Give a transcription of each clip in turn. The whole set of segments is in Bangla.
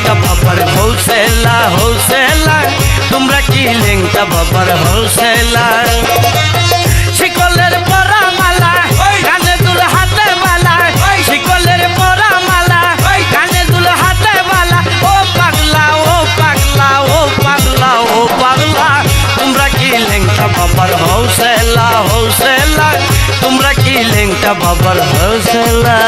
লেংটা বাবার হোলসেলা হোলসেলা তোমরা কি লেংটা বাবার হোলসেলা শিকলের পরা মালা কানে দুল হাতে বালা শিকলের পরা মালা কানে দুল হাতে বালা ও পাগলা ও পাগলা ও পাগলা ও পাগলা তোমরা কি লেংটা বাবার হোলসেলা হোলসেলা তোমরা কি লেংটা বাবার হোলসেলা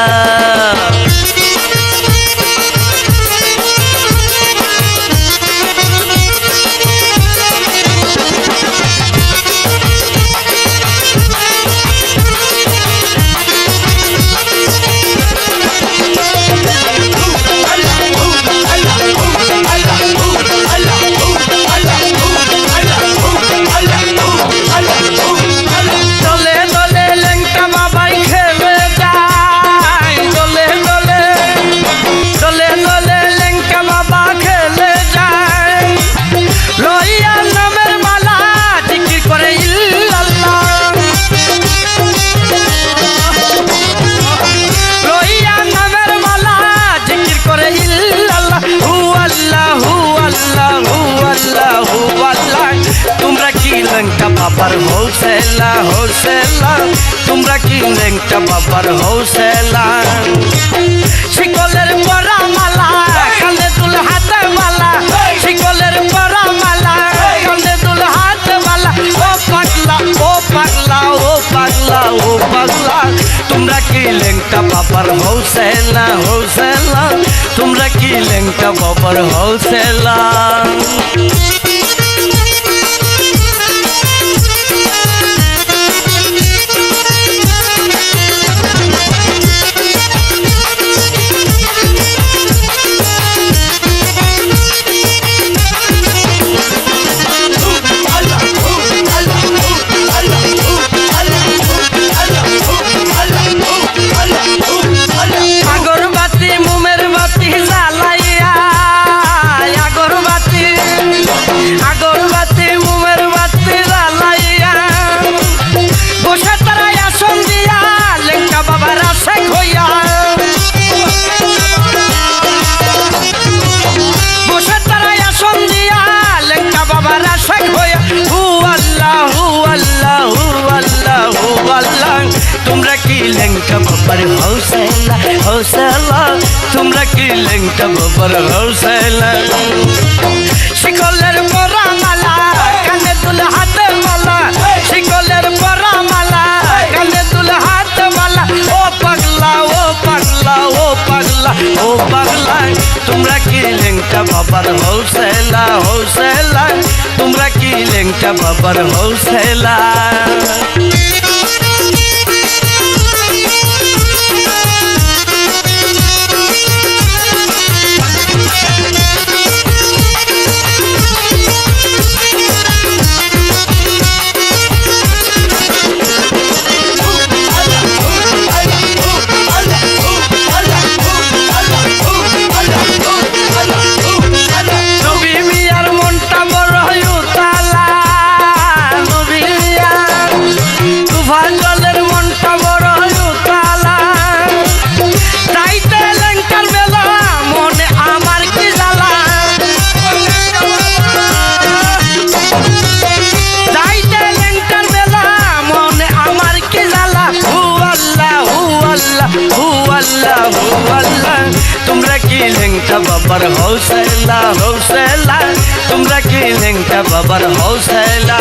লেংটা বাবার হোলসেলা হোলসেলা তোমরা কি লেংটা বাবার হোলসেলা শিকলের পরা মালা কানে দুল হাতে মালা শিকলের পরা মালা কানে দুল হাতে মালা ও পাগলা ও পাগলা ও পাগলা ও পাগলা তোমরা কি লেংটা বাবার হোলসেলা হোলসেলা তোমরা কি লেংটা বাবার হোলসেলা তোমরা কি লেংটা বাবার হোলসেলা হোলসেলা তোমরা কি লেংটা বাবার হোলসেলা শিকলের পরা মালা কানে দুল হাতে মালা শিকলের পরা মালা কানে দুল হাতে মালা ও পাগলা ও পাগলা ও পাগলা ও পাগলা তোমরা কি লেংটা বাবার হোলসেলা হোলসেলা তোমরা কি লেংটা বাবার হোলসেলা তোমরা কি লেংটা বাবার হোলসেলা হোলসেলা তোমরা কি লেংটা বাবার হোলসেলা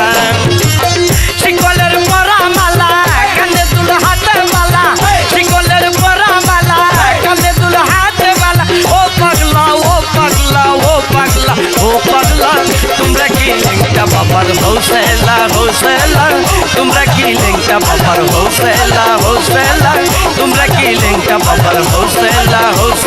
শিকলের পরা মালা কানে দুল হাতে মালা শিকলের পরা মালা কানে দুল হাতে মালা ও পাগলা ও পাগলা ও পাগলা ও পাগলা তোমরা কি লেংটা বাবার হোলসেলা হোলসেলা তোমরা কি লেংটা বাবার হোলসেলা হোলসেলা তোমরা কি লেংটা বাবার হোলসেলা হোলসেলা